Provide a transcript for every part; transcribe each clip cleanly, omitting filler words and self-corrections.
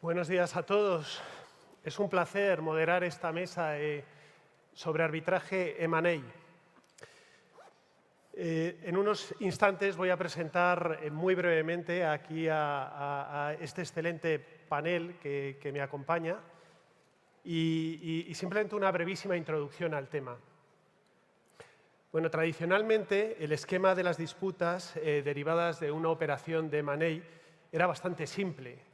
Buenos días a todos. Es un placer moderar esta mesa sobre arbitraje M&A. En unos instantes voy a presentar muy brevemente aquí a este excelente panel que me acompaña y simplemente una brevísima introducción al tema. Bueno, tradicionalmente el esquema de las disputas derivadas de una operación de M&A era bastante simple.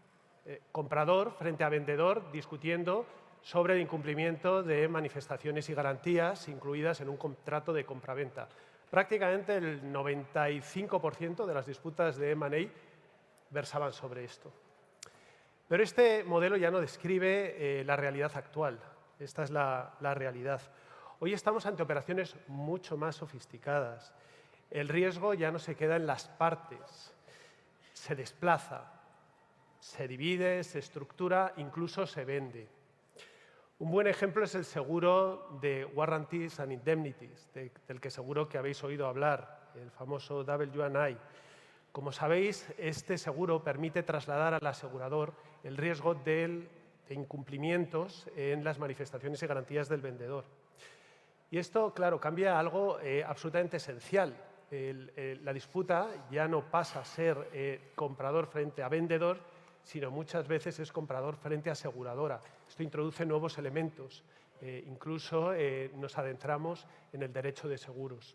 Comprador frente a vendedor discutiendo sobre el incumplimiento de manifestaciones y garantías incluidas en un contrato de compraventa. Prácticamente el 95% de las disputas de M&A versaban sobre esto. Pero este modelo ya no describe la realidad actual. Esta es la realidad. Hoy estamos ante operaciones mucho más sofisticadas. El riesgo ya no se queda en las partes, se desplaza, se divide, se estructura, incluso se vende. Un buen ejemplo es el seguro de Warranties and Indemnities, del que seguro que habéis oído hablar, el famoso W&I. Como sabéis, este seguro permite trasladar al asegurador el riesgo de incumplimientos en las manifestaciones y garantías del vendedor. Y esto, claro, cambia algo absolutamente esencial. La disputa ya no pasa a ser comprador frente a vendedor, sino muchas veces es comprador frente a aseguradora. Esto introduce nuevos elementos. Incluso nos adentramos en el derecho de seguros.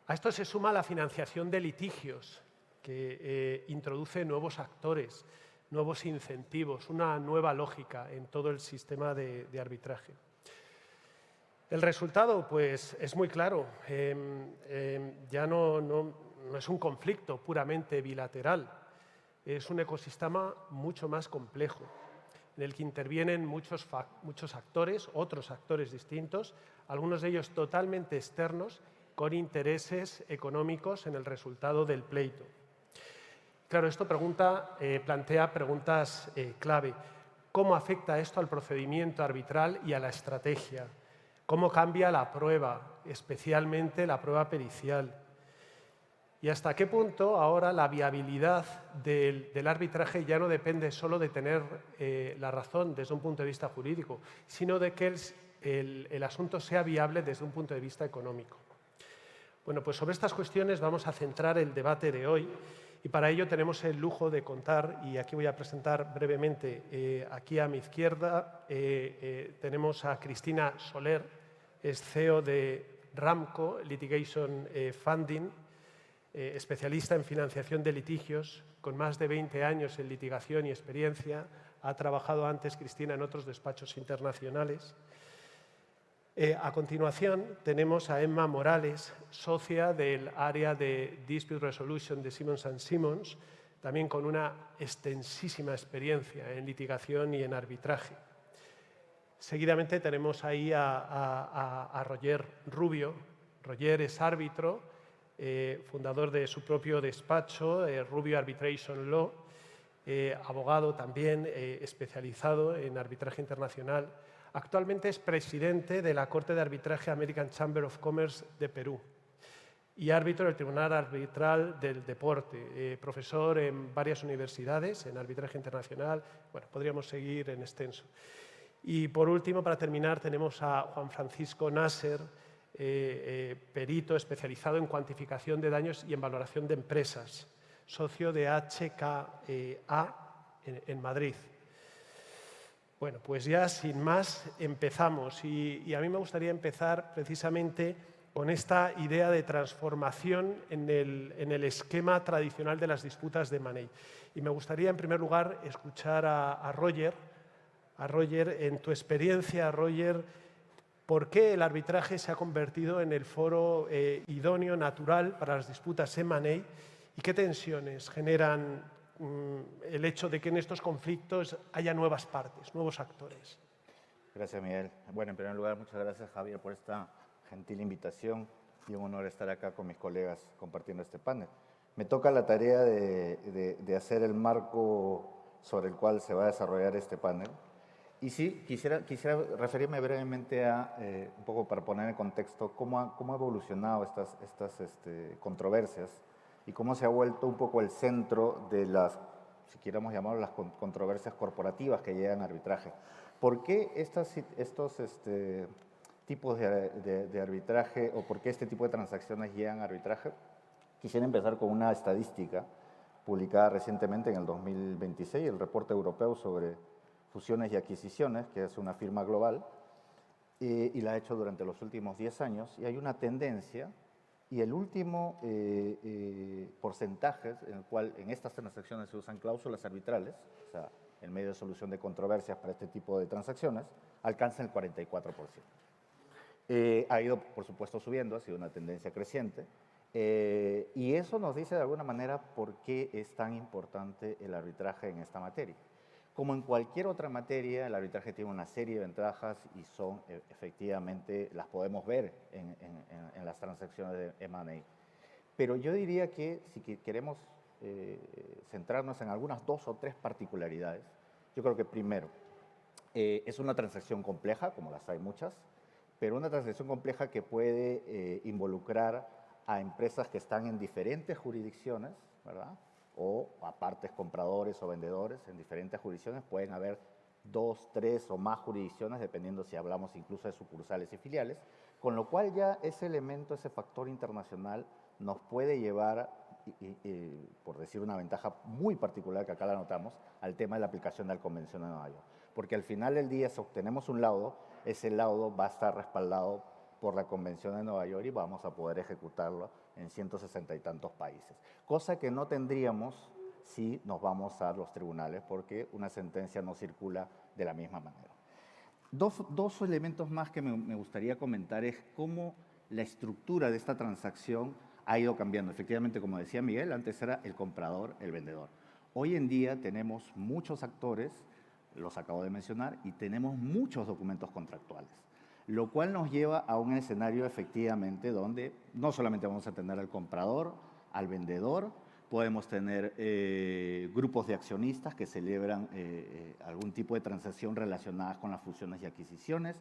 A esto se suma la financiación de litigios, que introduce nuevos actores, nuevos incentivos, una nueva lógica en todo el sistema de arbitraje. El resultado, pues, es muy claro. Ya no es un conflicto puramente bilateral. Es un ecosistema mucho más complejo, en el que intervienen muchos actores, otros actores distintos, algunos de ellos totalmente externos, con intereses económicos en el resultado del pleito. Claro, esto plantea preguntas clave. ¿Cómo afecta esto al procedimiento arbitral y a la estrategia? ¿Cómo cambia la prueba, especialmente la prueba pericial? ¿Y hasta qué punto ahora la viabilidad del arbitraje ya no depende solo de tener la razón desde un punto de vista jurídico, sino de que el asunto sea viable desde un punto de vista económico? Bueno, pues sobre estas cuestiones vamos a centrar el debate de hoy y para ello tenemos el lujo de contar, y aquí voy a presentar brevemente, aquí a mi izquierda tenemos a Cristina Soler, es CEO de Ramco Litigation Funding, especialista en financiación de litigios, con más de 20 años en litigación y experiencia. Ha trabajado antes, Cristina, en otros despachos internacionales. A continuación, tenemos a Emma Morales, socia del área de Dispute Resolution de Simmons & Simmons, también con una extensísima experiencia en litigación y en arbitraje. Seguidamente tenemos ahí a Roger Rubio. Roger es árbitro, fundador de su propio despacho, Rubio Arbitration Law, abogado también especializado en arbitraje internacional. Actualmente es presidente de la Corte de Arbitraje American Chamber of Commerce de Perú y árbitro del Tribunal Arbitral del Deporte, profesor en varias universidades en arbitraje internacional. Bueno, podríamos seguir en extenso. Y por último, para terminar, tenemos a Juan Francisco Nasser, perito especializado en cuantificación de daños y en valoración de empresas, socio de HKA en Madrid. Bueno, pues ya sin más empezamos y a mí me gustaría empezar precisamente con esta idea de transformación en el esquema tradicional de las disputas de M&A. Y me gustaría en primer lugar escuchar a Roger. A Roger, en tu experiencia, Roger, ¿por qué el arbitraje se ha convertido en el foro idóneo, natural para las disputas M&A y qué tensiones generan el hecho de que en estos conflictos haya nuevas partes, nuevos actores? Gracias, Miguel. Bueno, en primer lugar, muchas gracias, Javier, por esta gentil invitación y un honor estar acá con mis colegas compartiendo este panel. Me toca la tarea de hacer el marco sobre el cual se va a desarrollar este panel. Y sí, quisiera referirme brevemente a, un poco para poner en contexto, cómo ha evolucionado estas controversias y cómo se ha vuelto un poco el centro de las si queremos llamarlo, las controversias corporativas que llegan a arbitraje. ¿Por qué estos tipos de arbitraje o por qué este tipo de transacciones llegan a arbitraje? Quisiera empezar con una estadística publicada recientemente en el 2026, el reporte europeo sobre fusiones y adquisiciones, que es una firma global, y la ha hecho durante los últimos 10 años, y hay una tendencia, y el último porcentaje en el cual en estas transacciones se usan cláusulas arbitrales, o sea, el medio de solución de controversias para este tipo de transacciones, alcanza el 44%. Ha ido, por supuesto, subiendo, ha sido una tendencia creciente, y eso nos dice de alguna manera por qué es tan importante el arbitraje en esta materia. Como en cualquier otra materia, el arbitraje tiene una serie de ventajas y son, efectivamente, las podemos ver en las transacciones de M&A. Pero yo diría que si queremos centrarnos en algunas 2 o 3 particularidades, yo creo que primero, es una transacción compleja, como las hay muchas, pero una transacción compleja que puede involucrar a empresas que están en diferentes jurisdicciones, ¿verdad? O a partes compradores o vendedores en diferentes jurisdicciones. Pueden haber 2, 3 o más jurisdicciones, dependiendo si hablamos incluso de sucursales y filiales, con lo cual ya ese elemento, ese factor internacional nos puede llevar, por decir una ventaja muy particular que acá la notamos, al tema de la aplicación del Convención de Nueva York. Porque al final del día, si obtenemos un laudo, ese laudo va a estar respaldado por la Convención de Nueva York y vamos a poder ejecutarlo en 160 y tantos países. Cosa que no tendríamos si nos vamos a los tribunales, porque una sentencia no circula de la misma manera. Dos elementos más que me gustaría comentar es cómo la estructura de esta transacción ha ido cambiando. Efectivamente, como decía Miguel, antes era el comprador, el vendedor. Hoy en día tenemos muchos actores, los acabo de mencionar, y tenemos muchos documentos contractuales, lo cual nos lleva a un escenario efectivamente donde no solamente vamos a tener al comprador, al vendedor, podemos tener grupos de accionistas que celebran algún tipo de transacción relacionada con las fusiones y adquisiciones,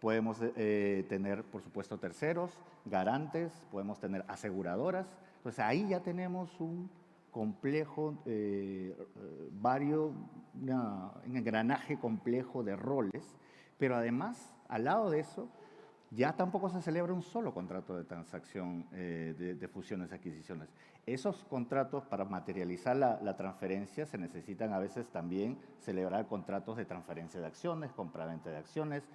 podemos tener, por supuesto, terceros, garantes, podemos tener aseguradoras. Entonces, ahí ya tenemos un complejo, un engranaje complejo de roles, pero además, al lado de eso, ya tampoco se celebra un solo contrato de transacción de fusiones y adquisiciones. Esos contratos, para materializar la transferencia, se necesitan a veces también celebrar contratos de transferencia de acciones, compraventa de acciones,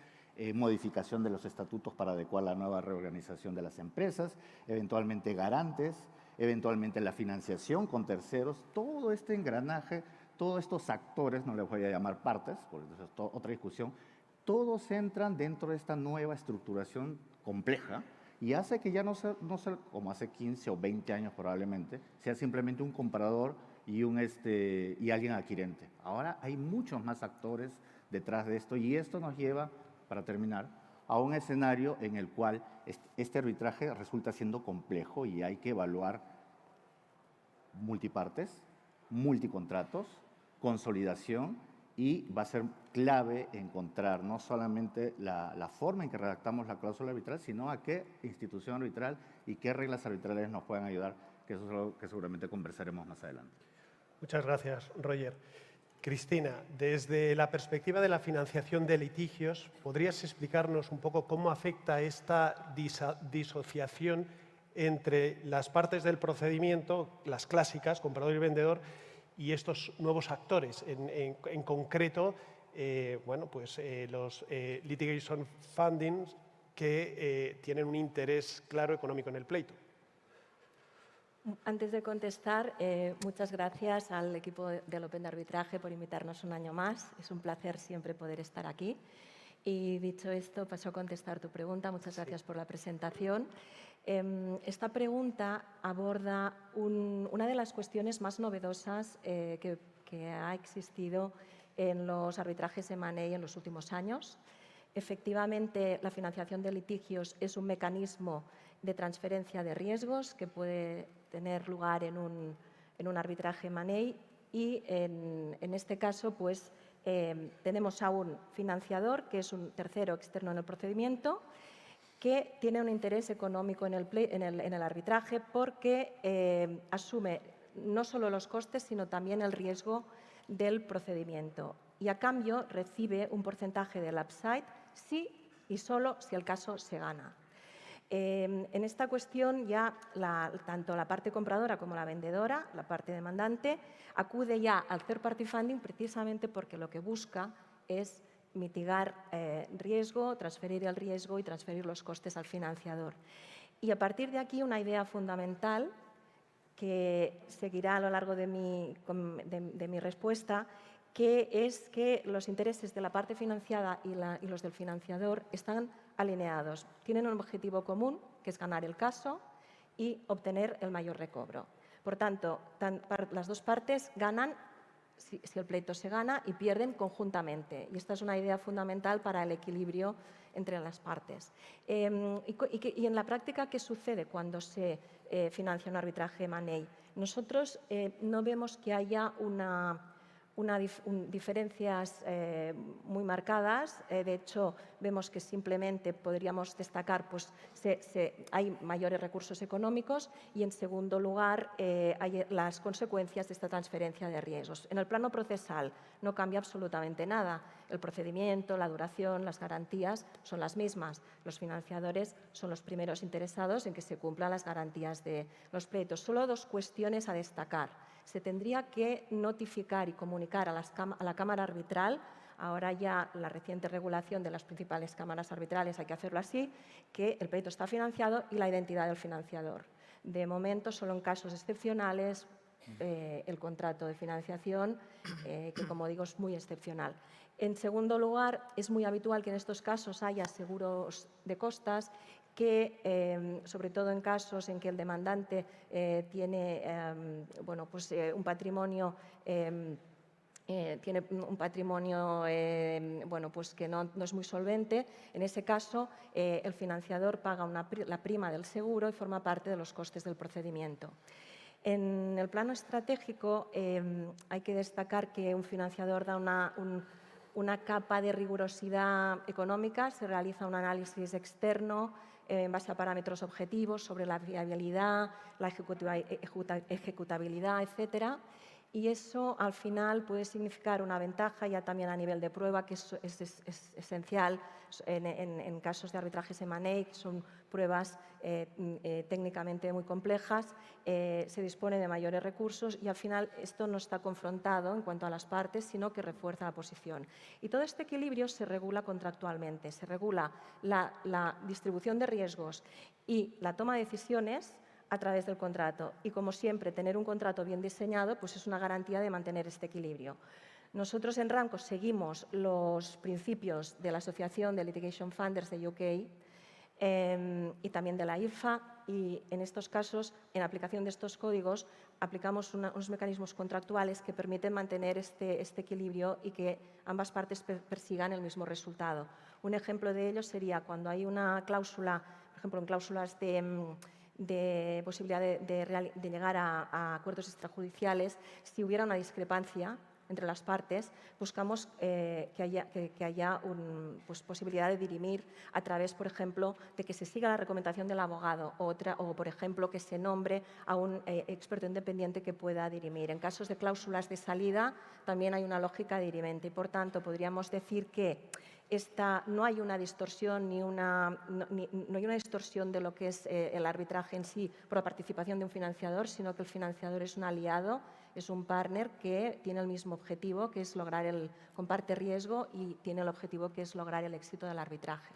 modificación de los estatutos para adecuar la nueva reorganización de las empresas, eventualmente garantes, eventualmente la financiación con terceros. Todo este engranaje, todos estos actores, no les voy a llamar partes, porque eso es otra discusión, todos entran dentro de esta nueva estructuración compleja y hace que ya no sea como hace 15 o 20 años probablemente, sea simplemente un comprador y alguien adquirente. Ahora hay muchos más actores detrás de esto y esto nos lleva, para terminar, a un escenario en el cual este arbitraje resulta siendo complejo y hay que evaluar multipartes, multicontratos, consolidación, y va a ser clave encontrar no solamente la forma en que redactamos la cláusula arbitral, sino a qué institución arbitral y qué reglas arbitrales nos pueden ayudar, que eso es algo que seguramente conversaremos más adelante. Muchas gracias, Roger. Cristina, desde la perspectiva de la financiación de litigios, ¿podrías explicarnos un poco cómo afecta esta disociación entre las partes del procedimiento, las clásicas, comprador y vendedor, y estos nuevos actores, en concreto, los litigation fundings que tienen un interés claro económico en el pleito? Antes de contestar, muchas gracias al equipo del Open de Arbitraje por invitarnos un año más. Es un placer siempre poder estar aquí. Y dicho esto, paso a contestar tu pregunta. Muchas gracias por la presentación. Esta pregunta aborda una de las cuestiones más novedosas que ha existido en los arbitrajes M&A en los últimos años. Efectivamente, la financiación de litigios es un mecanismo de transferencia de riesgos que puede tener lugar en un arbitraje M&A y en este caso pues, tenemos a un financiador que es un tercero externo en el procedimiento que tiene un interés económico en el arbitraje porque asume no solo los costes sino también el riesgo del procedimiento y a cambio recibe un porcentaje del upside si y solo si el caso se gana. En esta cuestión ya tanto la parte compradora como la vendedora, la parte demandante, acude ya al third party funding precisamente porque lo que busca es mitigar riesgo, transferir el riesgo y transferir los costes al financiador. Y a partir de aquí una idea fundamental que seguirá a lo largo de mi respuesta, que es que los intereses de la parte financiada y los del financiador están alineados. Tienen un objetivo común, que es ganar el caso y obtener el mayor recobro. Por tanto, las dos partes ganan si el pleito se gana y pierden conjuntamente. Y esta es una idea fundamental para el equilibrio entre las partes. Y en la práctica, ¿qué sucede cuando se financia un arbitraje money? Nosotros no vemos que haya diferencias muy marcadas. De hecho, vemos que simplemente podríamos destacar pues, hay mayores recursos económicos y, en segundo lugar, hay las consecuencias de esta transferencia de riesgos. En el plano procesal no cambia absolutamente nada. El procedimiento, la duración, las garantías son las mismas. Los financiadores son los primeros interesados en que se cumplan las garantías de los pleitos. Solo dos cuestiones a destacar. Se tendría que notificar y comunicar a la Cámara Arbitral, ahora ya la reciente regulación de las principales cámaras arbitrales hay que hacerlo así, que el pleito está financiado y la identidad del financiador. De momento, solo en casos excepcionales, el contrato de financiación, que como digo es muy excepcional. En segundo lugar, es muy habitual que en estos casos haya seguros de costas que, sobre todo en casos en que el demandante tiene un patrimonio que no es muy solvente. En ese caso, el financiador paga la prima del seguro y forma parte de los costes del procedimiento. En el plano estratégico, hay que destacar que un financiador da una capa de rigurosidad económica, se realiza un análisis externo en base a parámetros objetivos sobre la viabilidad, la ejecutabilidad, etcétera. Y eso, al final, puede significar una ventaja ya también a nivel de prueba, que es esencial en casos de arbitrajes M&A, que son pruebas técnicamente muy complejas. Se dispone de mayores recursos y, al final, esto no está confrontado en cuanto a las partes, sino que refuerza la posición. Y todo este equilibrio se regula contractualmente. Se regula la distribución de riesgos y la toma de decisiones a través del contrato. Y, como siempre, tener un contrato bien diseñado pues es una garantía de mantener este equilibrio. Nosotros en Ramco seguimos los principios de la Asociación de Litigation Funders de UK y también de la IRFA, y en estos casos, en aplicación de estos códigos, aplicamos unos mecanismos contractuales que permiten mantener este equilibrio y que ambas partes persigan el mismo resultado. Un ejemplo de ello sería cuando hay una cláusula, por ejemplo, en cláusulas de posibilidad de llegar a acuerdos extrajudiciales. Si hubiera una discrepancia entre las partes, buscamos que haya posibilidad de dirimir a través, por ejemplo, de que se siga la recomendación del abogado o, por ejemplo, que se nombre a un experto independiente que pueda dirimir. En casos de cláusulas de salida también hay una lógica dirimente y, por tanto, podríamos decir que no hay una distorsión no hay una distorsión de lo que es el arbitraje en sí por la participación de un financiador, sino que el financiador es un aliado, es un partner que tiene el mismo objetivo, que es comparte riesgo y tiene el objetivo que es lograr el éxito del arbitraje.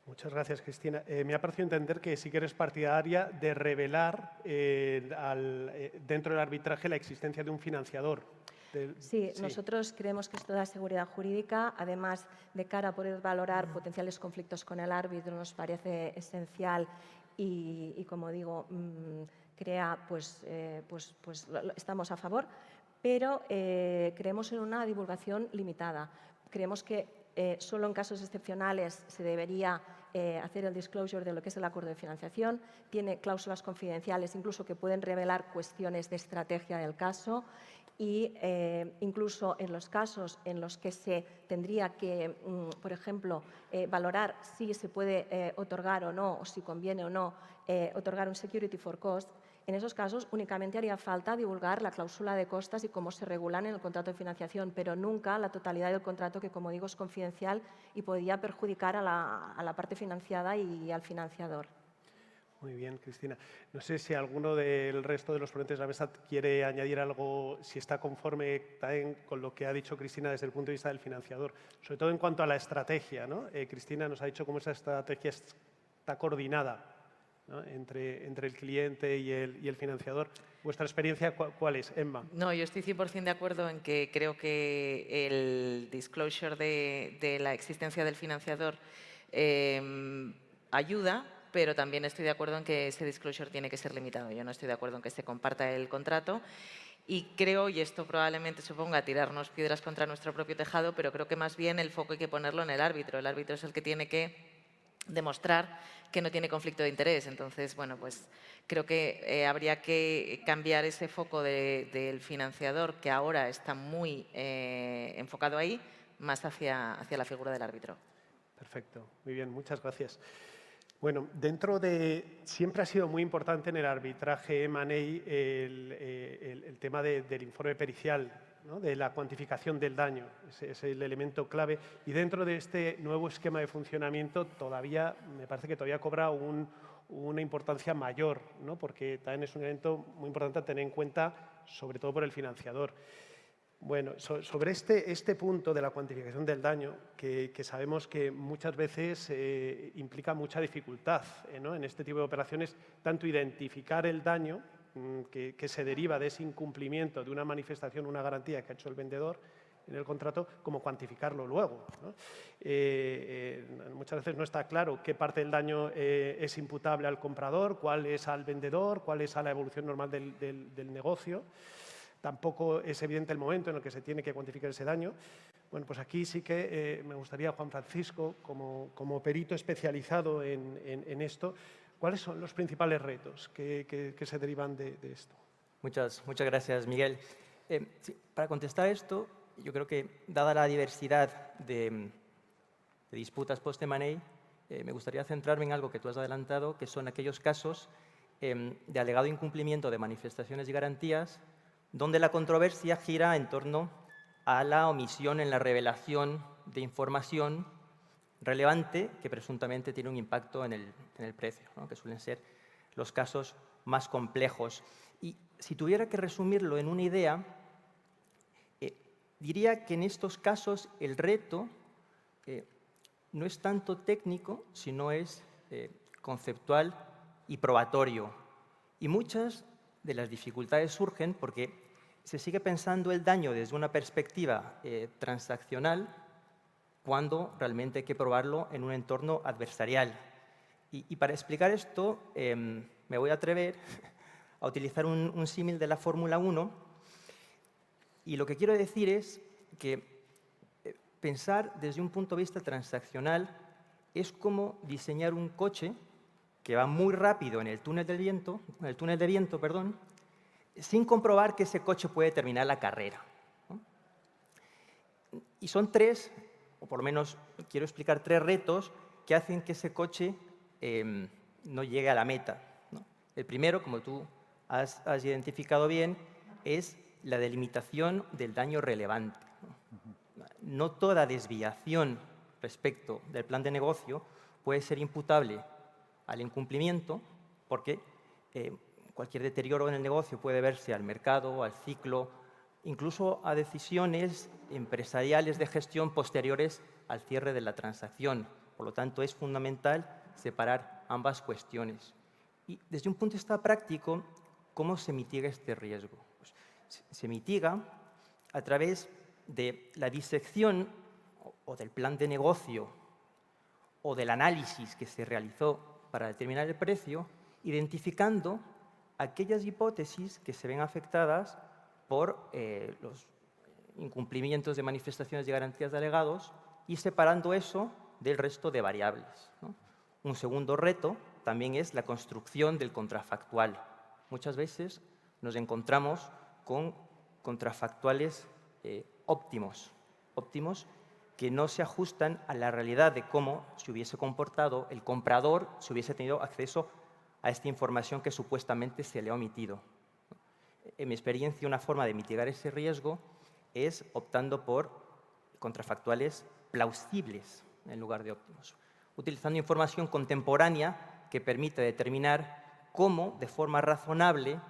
Muchas gracias, Cristina. Me ha parecido entender que sí que eres partidaria de revelar dentro del arbitraje la existencia de un financiador. Sí, nosotros creemos que esto da seguridad jurídica. Además, de cara a poder valorar potenciales conflictos con el árbitro, nos parece esencial y como digo, estamos a favor, pero creemos en una divulgación limitada. Creemos que solo en casos excepcionales se debería hacer el disclosure de lo que es el acuerdo de financiación. Tiene cláusulas confidenciales, incluso que pueden revelar cuestiones de estrategia del caso. Y incluso en los casos en los que se tendría que, por ejemplo, valorar si se puede otorgar o no, o si conviene o no, otorgar un security for cost, En esos casos únicamente haría falta divulgar la cláusula de costas y cómo se regulan en el contrato de financiación, pero nunca la totalidad del contrato, que como digo es confidencial y podría perjudicar a la parte financiada y al financiador. Muy bien, Cristina. No sé si alguno del resto de los ponentes de la mesa quiere añadir algo, si está conforme también con lo que ha dicho Cristina desde el punto de vista del financiador, sobre todo en cuanto a la estrategia, ¿no? Cristina nos ha dicho cómo esa estrategia está coordinada, ¿no? entre el cliente y el financiador. ¿Vuestra experiencia cuál es, Emma? No, yo estoy 100% de acuerdo en que creo que el disclosure de la existencia del financiador ayuda, pero también estoy de acuerdo en que ese disclosure tiene que ser limitado. Yo no estoy de acuerdo en que se comparta el contrato y creo, y esto probablemente suponga tirarnos piedras contra nuestro propio tejado, pero creo que más bien el foco hay que ponerlo en el árbitro. El árbitro es el que tiene que demostrar que no tiene conflicto de interés. Entonces, bueno, pues creo que habría que cambiar ese foco del financiador, que ahora está muy enfocado ahí, más hacia la figura del árbitro. Perfecto, muy bien, muchas gracias. Bueno, siempre ha sido muy importante en el arbitraje M&A el tema del informe pericial, ¿no? De la cuantificación del daño, ese es el elemento clave. Y dentro de este nuevo esquema de funcionamiento me parece que todavía cobra una importancia mayor, ¿no? Porque también es un elemento muy importante a tener en cuenta, sobre todo por el financiador. Bueno, sobre este punto de la cuantificación del daño, que sabemos que muchas veces implica mucha dificultad, ¿no? En este tipo de operaciones, tanto identificar el daño que se deriva de ese incumplimiento de una manifestación, una garantía que ha hecho el vendedor en el contrato, como cuantificarlo luego, ¿no? Muchas veces no está claro qué parte del daño es imputable al comprador, cuál es al vendedor, cuál es a la evolución normal del negocio. Tampoco es evidente el momento en el que se tiene que cuantificar ese daño. Bueno, pues aquí sí que me gustaría, Juan Francisco, como perito especializado en esto, ¿cuáles son los principales retos que se derivan de esto? Muchas gracias, Miguel. Sí, para contestar esto, yo creo que, dada la diversidad de disputas post-M&A, me gustaría centrarme en algo que tú has adelantado, que son aquellos casos de alegado incumplimiento de manifestaciones y garantías donde la controversia gira en torno a la omisión en la revelación de información relevante que presuntamente tiene un impacto en el precio, ¿no? Que suelen ser los casos más complejos. Y si tuviera que resumirlo en una idea, diría que en estos casos el reto no es tanto técnico, sino es conceptual y probatorio. Y muchas de las dificultades surgen porque se sigue pensando el daño desde una perspectiva transaccional cuando realmente hay que probarlo en un entorno adversarial. Y para explicar esto me voy a atrever a utilizar un símil de la Fórmula 1 y lo que quiero decir es que pensar desde un punto de vista transaccional es como diseñar un coche que va muy rápido en el túnel de viento, sin comprobar que ese coche puede terminar la carrera, ¿no? Y son tres, o por lo menos quiero explicar tres retos que hacen que ese coche no llegue a la meta, ¿no? El primero, como tú has identificado bien, es la delimitación del daño relevante, ¿no? No toda desviación respecto del plan de negocio puede ser imputable al incumplimiento porque cualquier deterioro en el negocio puede verse al mercado, al ciclo, incluso a decisiones empresariales de gestión posteriores al cierre de la transacción. Por lo tanto, es fundamental separar ambas cuestiones. Y desde un punto de vista práctico, ¿cómo se mitiga este riesgo? Pues, se mitiga a través de la disección o del plan de negocio o del análisis que se realizó para determinar el precio, identificando aquellas hipótesis que se ven afectadas por los incumplimientos de manifestaciones y garantías de alegados y separando eso del resto de variables, ¿no? Un segundo reto también es la construcción del contrafactual. Muchas veces nos encontramos con contrafactuales óptimos que no se ajustan a la realidad de cómo se hubiese comportado el comprador si hubiese tenido acceso a esta información que supuestamente se le ha omitido. En mi experiencia, una forma de mitigar ese riesgo es optando por contrafactuales plausibles en lugar de óptimos, utilizando información contemporánea que permite determinar cómo, de forma razonable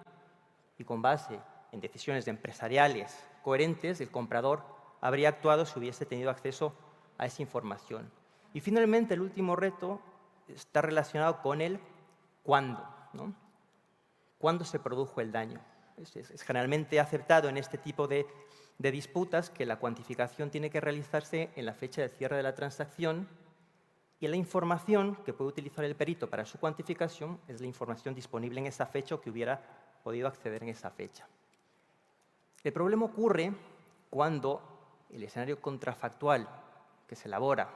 y con base en decisiones empresariales coherentes, el comprador habría actuado si hubiese tenido acceso a esa información. Y finalmente, el último reto está relacionado con el cuándo, ¿no? ¿Cuándo se produjo el daño? Es generalmente aceptado en este tipo de disputas que la cuantificación tiene que realizarse en la fecha de cierre de la transacción y la información que puede utilizar el perito para su cuantificación es la información disponible en esa fecha o que hubiera podido acceder en esa fecha. El problema ocurre cuando el escenario contrafactual que se elabora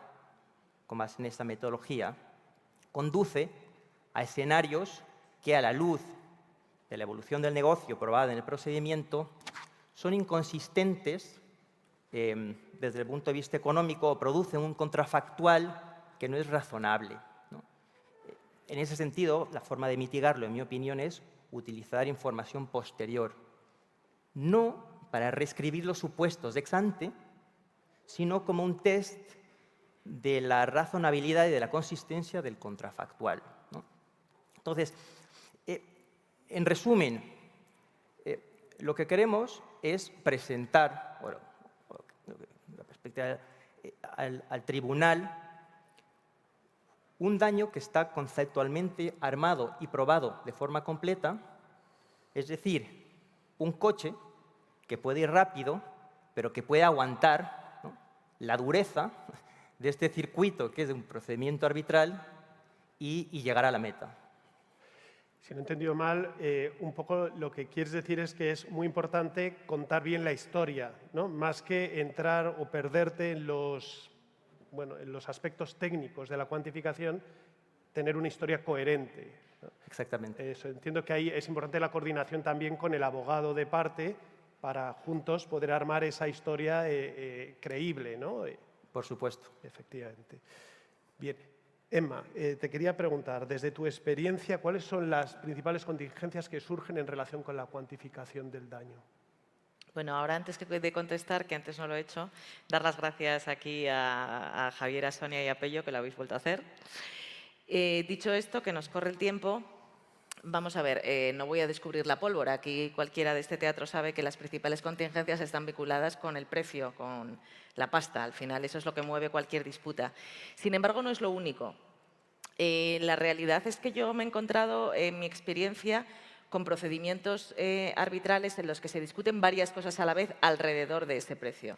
con base en esta metodología conduce a escenarios que, a la luz de la evolución del negocio probada en el procedimiento, son inconsistentes desde el punto de vista económico o producen un contrafactual que no es razonable, ¿no? En ese sentido, la forma de mitigarlo, en mi opinión, es utilizar información posterior, no para reescribir los supuestos ex ante, sino como un test de la razonabilidad y de la consistencia del contrafactual, ¿no? Entonces, en resumen, lo que queremos es presentar la perspectiva al tribunal un daño que está conceptualmente armado y probado de forma completa, es decir, un coche que puede ir rápido, pero que puede aguantar, ¿no?, la dureza de este circuito que es de un procedimiento arbitral y llegar a la meta. Si no he entendido mal, un poco lo que quieres decir es que es muy importante contar bien la historia, ¿no? Más que entrar o perderte en los aspectos técnicos de la cuantificación, tener una historia coherente, ¿no? Exactamente. Eso, entiendo que ahí es importante la coordinación también con el abogado de parte para juntos poder armar esa historia creíble, ¿no? Por supuesto. Efectivamente. Bien. Emma, te quería preguntar, desde tu experiencia, ¿cuáles son las principales contingencias que surgen en relación con la cuantificación del daño? Bueno, ahora antes de contestar, que antes no lo he hecho, dar las gracias aquí a Javier, a Sonia y a Pello, que lo habéis vuelto a hacer. Dicho esto, que nos corre el tiempo, vamos a ver, no voy a descubrir la pólvora. Aquí cualquiera de este teatro sabe que las principales contingencias están vinculadas con el precio, con la pasta. Al final eso es lo que mueve cualquier disputa. Sin embargo, no es lo único. La realidad es que yo me he encontrado, en mi experiencia, con procedimientos arbitrales en los que se discuten varias cosas a la vez alrededor de ese precio.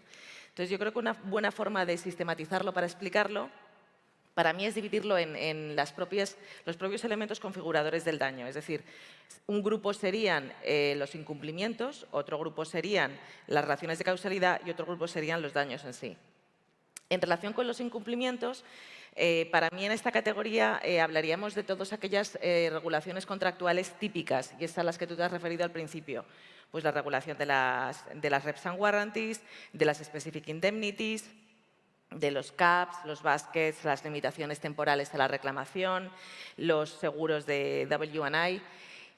Entonces, yo creo que una buena forma de sistematizarlo para explicarlo, para mí, es dividirlo en los propios elementos configuradores del daño. Es decir, un grupo serían los incumplimientos, otro grupo serían las relaciones de causalidad y otro grupo serían los daños en sí. En relación con los incumplimientos, para mí en esta categoría hablaríamos de todas aquellas regulaciones contractuales típicas, y es a las que tú te has referido al principio. Pues la regulación de las reps and warranties, de las specific indemnities, de los caps, los baskets, las limitaciones temporales a la reclamación, los seguros de W&I.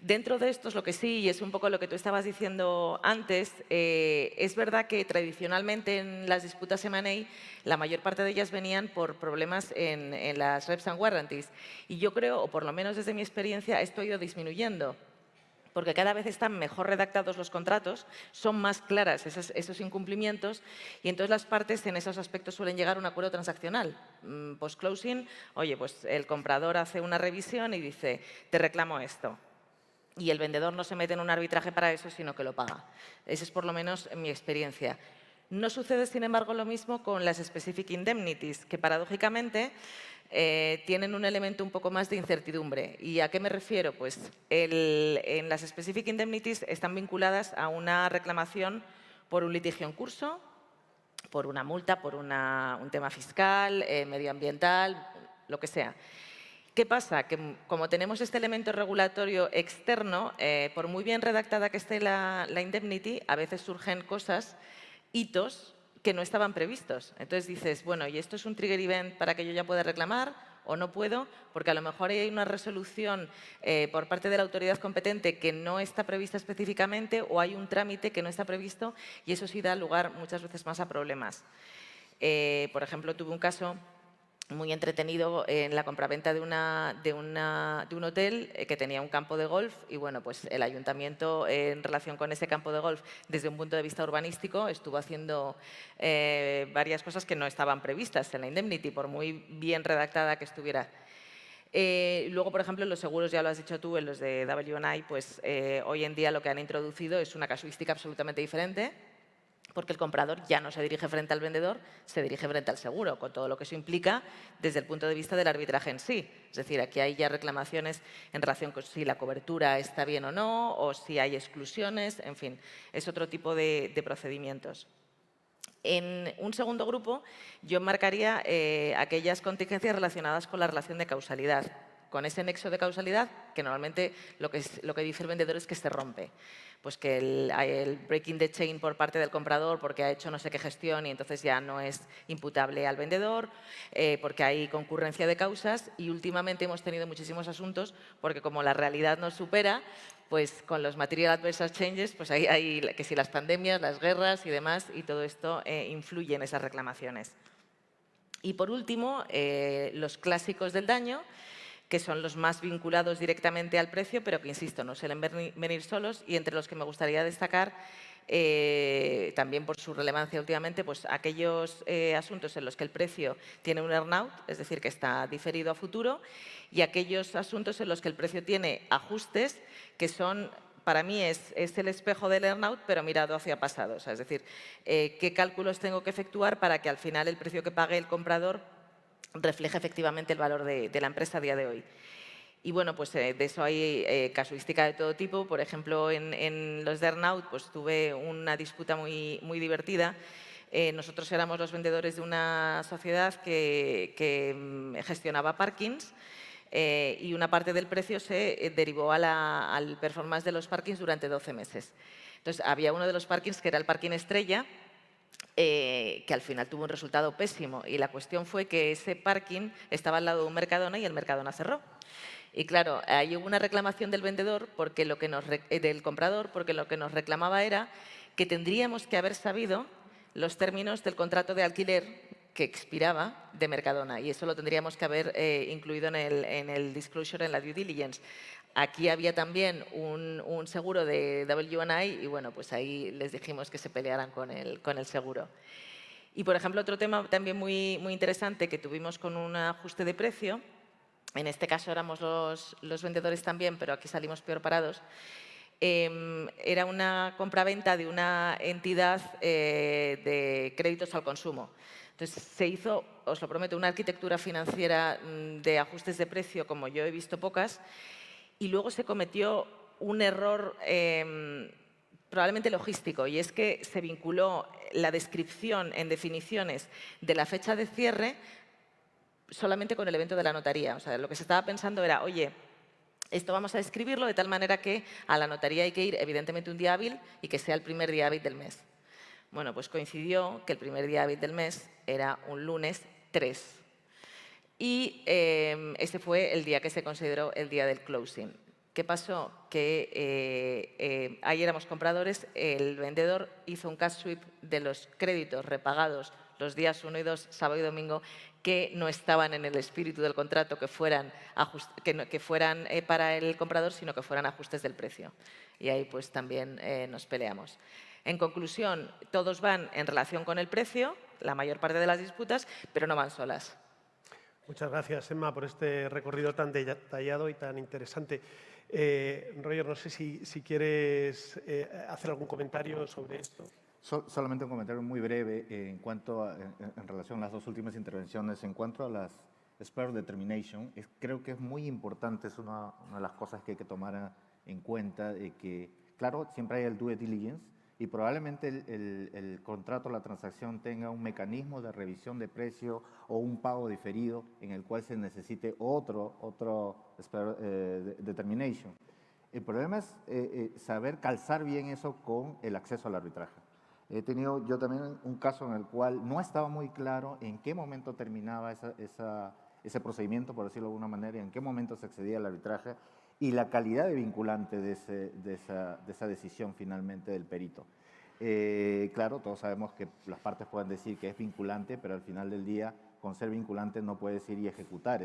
Dentro de estos, lo que sí, y es un poco lo que tú estabas diciendo antes, es verdad que tradicionalmente en las disputas M&A la mayor parte de ellas venían por problemas en las reps and warranties. Y yo creo, o por lo menos desde mi experiencia, esto ha ido disminuyendo, porque cada vez están mejor redactados los contratos, son más claras esos incumplimientos y entonces las partes en esos aspectos suelen llegar a un acuerdo transaccional. Post-closing, oye, pues el comprador hace una revisión y dice, te reclamo esto. Y el vendedor no se mete en un arbitraje para eso, sino que lo paga. Esa es por lo menos mi experiencia. No sucede, sin embargo, lo mismo con las specific indemnities, que paradójicamente tienen un elemento un poco más de incertidumbre. ¿Y a qué me refiero? Pues en las specific indemnities están vinculadas a una reclamación por un litigio en curso, por una multa, por un tema fiscal, medioambiental, lo que sea. ¿Qué pasa? Que como tenemos este elemento regulatorio externo, por muy bien redactada que esté la indemnity, a veces surgen cosas, hitos, que no estaban previstos. Entonces dices, bueno, ¿y esto es un trigger event para que yo ya pueda reclamar o no puedo, porque a lo mejor hay una resolución por parte de la autoridad competente que no está prevista específicamente o hay un trámite que no está previsto y eso sí da lugar muchas veces más a problemas. Por ejemplo, tuve un caso muy entretenido en la compraventa de un hotel que tenía un campo de golf y bueno, pues el ayuntamiento en relación con ese campo de golf desde un punto de vista urbanístico estuvo haciendo varias cosas que no estaban previstas en la indemnity, por muy bien redactada que estuviera. Luego, por ejemplo, en los seguros, ya lo has dicho tú, en los de W&I, pues hoy en día lo que han introducido es una casuística absolutamente diferente, porque el comprador ya no se dirige frente al vendedor, se dirige frente al seguro, con todo lo que eso implica desde el punto de vista del arbitraje en sí. Es decir, aquí hay ya reclamaciones en relación con si la cobertura está bien o no, o si hay exclusiones, en fin, es otro tipo de procedimientos. En un segundo grupo, yo marcaría aquellas contingencias relacionadas con la relación de causalidad, con ese nexo de causalidad que normalmente lo que dice el vendedor es que se rompe. Pues que el breaking the chain por parte del comprador porque ha hecho no sé qué gestión y entonces ya no es imputable al vendedor, porque hay concurrencia de causas y últimamente hemos tenido muchísimos asuntos porque como la realidad nos supera, pues con los material adverse changes, pues hay que si las pandemias, las guerras y demás, y todo esto influye en esas reclamaciones. Y por último, los clásicos del daño, que son los más vinculados directamente al precio, pero que, insisto, no suelen venir solos y entre los que me gustaría destacar, también por su relevancia últimamente, pues aquellos asuntos en los que el precio tiene un earn-out, es decir, que está diferido a futuro, y aquellos asuntos en los que el precio tiene ajustes, que son, para mí, es el espejo del earn-out, pero mirado hacia pasado. O sea, es decir, qué cálculos tengo que efectuar para que al final el precio que pague el comprador refleje efectivamente el valor de la empresa a día de hoy. Y bueno, pues de eso hay casuística de todo tipo. Por ejemplo, en los de earn-out pues tuve una disputa muy divertida. Nosotros éramos los vendedores de una sociedad que gestionaba parkings y una parte del precio se derivó al performance de los parkings durante 12 meses. Entonces, había uno de los parkings que era el parking estrella, que al final tuvo un resultado pésimo y la cuestión fue que ese parking estaba al lado de un Mercadona y el Mercadona cerró. Y claro, ahí hubo una reclamación del vendedor, porque del comprador, porque lo que nos reclamaba era que tendríamos que haber sabido los términos del contrato de alquiler que expiraba de Mercadona y eso lo tendríamos que haber incluido en el disclosure, en la due diligence. Aquí había también un seguro de W&I y bueno, pues ahí les dijimos que se pelearan con el seguro. Y por ejemplo, otro tema también muy interesante que tuvimos con un ajuste de precio, en este caso éramos los vendedores también, pero aquí salimos peor parados, era una compraventa de una entidad de créditos al consumo. Entonces, se hizo, os lo prometo, una arquitectura financiera de ajustes de precio como yo he visto pocas y luego se cometió un error probablemente logístico y es que se vinculó la descripción en definiciones de la fecha de cierre solamente con el evento de la notaría. O sea, lo que se estaba pensando era, oye, esto vamos a escribirlo de tal manera que a la notaría hay que ir evidentemente un día hábil y que sea el primer día hábil del mes. Bueno, pues coincidió que el primer día hábil del mes era un lunes 3. Y ese fue el día que se consideró el día del closing. ¿Qué pasó? Que ahí éramos compradores, el vendedor hizo un cash sweep de los créditos repagados los días 1 y 2, sábado y domingo, que no estaban en el espíritu del contrato, que fueran para el comprador, sino que fueran ajustes del precio. Y ahí pues también nos peleamos. En conclusión, todos van en relación con el precio, la mayor parte de las disputas, pero no van solas. Muchas gracias, Emma, por este recorrido tan detallado y tan interesante. Roger, no sé si quieres hacer algún comentario sobre esto. Solamente un comentario muy breve en relación a las dos últimas intervenciones. En cuanto a las Spare Determination, creo que es muy importante, es una de las cosas que hay que tomar en cuenta, de que, claro, siempre hay el due diligence y probablemente el contrato, la transacción tenga un mecanismo de revisión de precio o un pago diferido en el cual se necesite otro Spare Determination. El problema es saber calzar bien eso con el acceso al arbitraje. He tenido yo también un caso en el cual no estaba muy claro en qué momento terminaba ese procedimiento, por decirlo de alguna manera, y en qué momento se accedía al arbitraje y la calidad de vinculante de esa decisión finalmente del perito. Claro, todos sabemos que las partes pueden decir que es vinculante, pero al final del día, con ser vinculante no puedes ir y ejecutar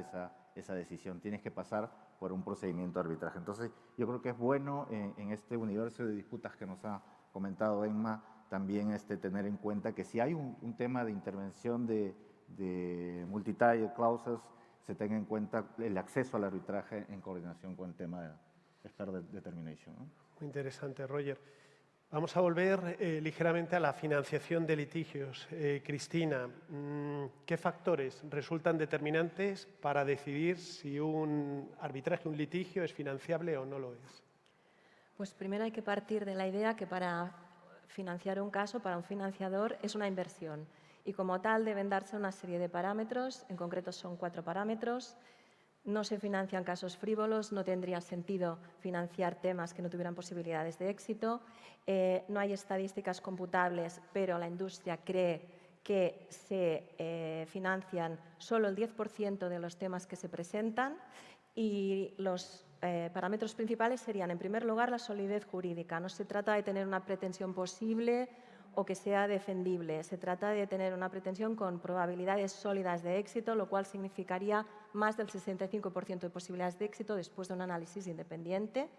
esa decisión. Tienes que pasar por un procedimiento de arbitraje. Entonces, yo creo que es bueno en este universo de disputas que nos ha comentado Emma, también tener en cuenta que si hay un tema de intervención de multi-tier clauses, se tenga en cuenta el acceso al arbitraje en coordinación con el tema de expert determination, ¿no? Muy interesante, Roger. Vamos a volver ligeramente a la financiación de litigios. Cristina, ¿qué factores resultan determinantes para decidir si un arbitraje, un litigio es financiable o no lo es? Pues primero hay que partir de la idea que para financiar un caso, para un financiador, es una inversión. Y como tal deben darse una serie de parámetros, en concreto son 4 parámetros. No se financian casos frívolos, no tendría sentido financiar temas que no tuvieran posibilidades de éxito. No hay estadísticas computables, pero la industria cree que se financian solo el 10% de los temas que se presentan y los parámetros principales serían, en primer lugar, la solidez jurídica. No se trata de tener una pretensión posible o que sea defendible. Se trata de tener una pretensión con probabilidades sólidas de éxito, lo cual significaría más del 65% de posibilidades de éxito después de un análisis independiente.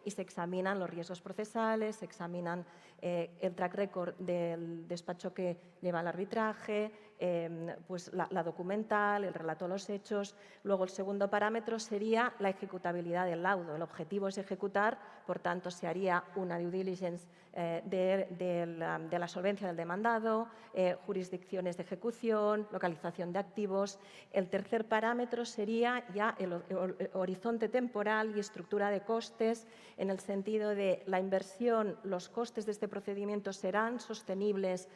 Y se examinan los riesgos procesales, se examinan el track record del despacho que lleva el arbitraje, pues la documental, el relato de los hechos. Luego, el segundo parámetro sería la ejecutabilidad del laudo. El objetivo es ejecutar, por tanto, se haría una due diligence de la solvencia del demandado, jurisdicciones de ejecución, localización de activos. El tercer parámetro sería ya el horizonte temporal y estructura de costes, en el sentido de la inversión, los costes de este procedimiento serán sostenibles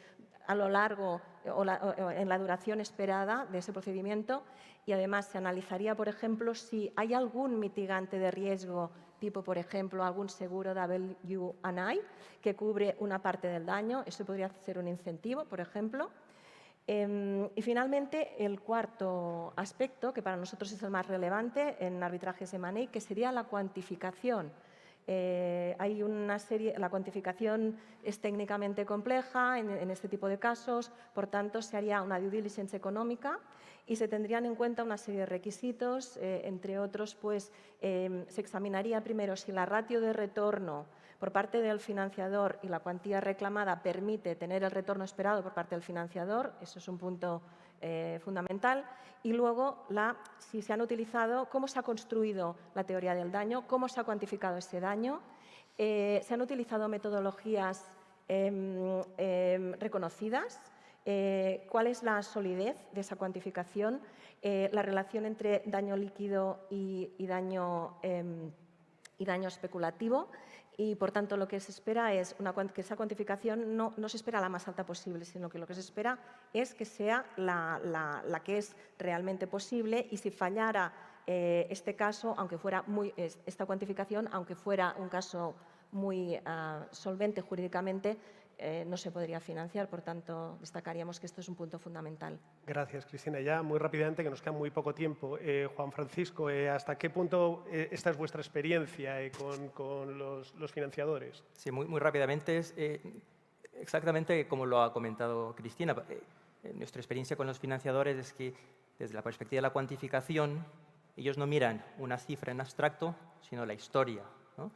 a lo largo o en la duración esperada de ese procedimiento, y además se analizaría, por ejemplo, si hay algún mitigante de riesgo, tipo, por ejemplo, algún seguro W&I que cubre una parte del daño. Eso podría ser un incentivo, por ejemplo. Y finalmente, el cuarto aspecto, que para nosotros es el más relevante en arbitrajes M&A, que sería la cuantificación. Hay una serie, la cuantificación es técnicamente compleja en este tipo de casos, por tanto, se haría una due diligence económica y se tendrían en cuenta una serie de requisitos, entre otros, pues se examinaría primero si la ratio de retorno por parte del financiador y la cuantía reclamada permite tener el retorno esperado por parte del financiador. Eso es un punto fundamental. Y luego, si se han utilizado, cómo se ha construido la teoría del daño, cómo se ha cuantificado ese daño, se han utilizado metodologías reconocidas, cuál es la solidez de esa cuantificación, la relación entre daño líquido y daño especulativo. Y, por tanto, lo que se espera es que esa cuantificación no se espera la más alta posible, sino que lo que se espera es que sea la que es realmente posible, y si fallara este caso, esta cuantificación, aunque fuera un caso muy solvente jurídicamente, no se podría financiar. Por tanto, destacaríamos que esto es un punto fundamental. Gracias, Cristina. Ya muy rápidamente, que nos queda muy poco tiempo. Juan Francisco, ¿hasta qué punto esta es vuestra experiencia con los financiadores? Sí, muy rápidamente. Es exactamente como lo ha comentado Cristina. Nuestra experiencia con los financiadores es que, desde la perspectiva de la cuantificación, ellos no miran una cifra en abstracto, sino la historia, ¿no?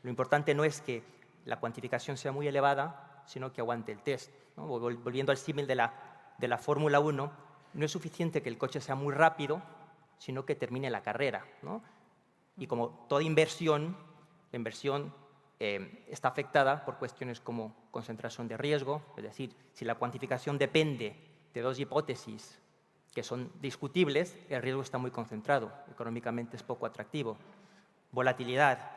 Lo importante no es que la cuantificación sea muy elevada, sino que aguante el test, ¿no? Volviendo al símil de la Fórmula 1, no es suficiente que el coche sea muy rápido, sino que termine la carrera, ¿no? Y como toda inversión, la inversión está afectada por cuestiones como concentración de riesgo, es decir, si la cuantificación depende de dos hipótesis que son discutibles, el riesgo está muy concentrado, económicamente es poco atractivo. Volatilidad.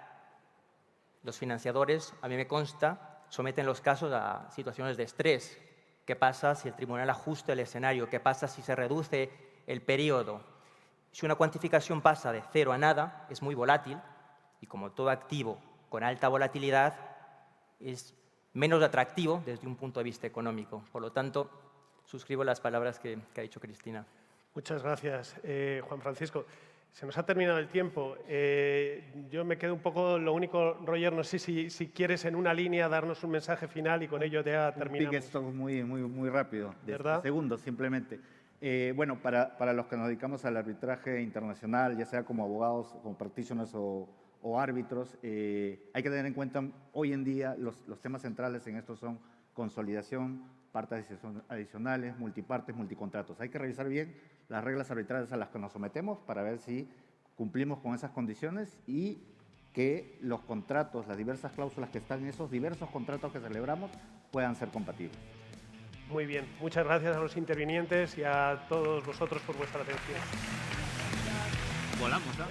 Los financiadores, a mí me consta, someten los casos a situaciones de estrés. ¿Qué pasa si el tribunal ajusta el escenario? ¿Qué pasa si se reduce el periodo? Si una cuantificación pasa de 0 a nada, es muy volátil, y como todo activo con alta volatilidad, es menos atractivo desde un punto de vista económico. Por lo tanto, suscribo las palabras que ha dicho Cristina. Muchas gracias, Juan Francisco. Se nos ha terminado el tiempo. Yo me quedo un poco, lo único, Roger, no sé si quieres en una línea darnos un mensaje final y con ello ya terminamos. Esto muy rápido, de ¿Verdad? segundos simplemente. Bueno, para los que nos dedicamos al arbitraje internacional, ya sea como abogados, como practitioners o árbitros, hay que tener en cuenta hoy en día los temas centrales en esto son consolidación, partes adicionales, multipartes, multicontratos. Hay que revisar bien las reglas arbitrales a las que nos sometemos para ver si cumplimos con esas condiciones y que los contratos, las diversas cláusulas que están en esos diversos contratos que celebramos puedan ser compatibles. Muy bien. Muchas gracias a los intervinientes y a todos vosotros por vuestra atención. Volamos, ¿no?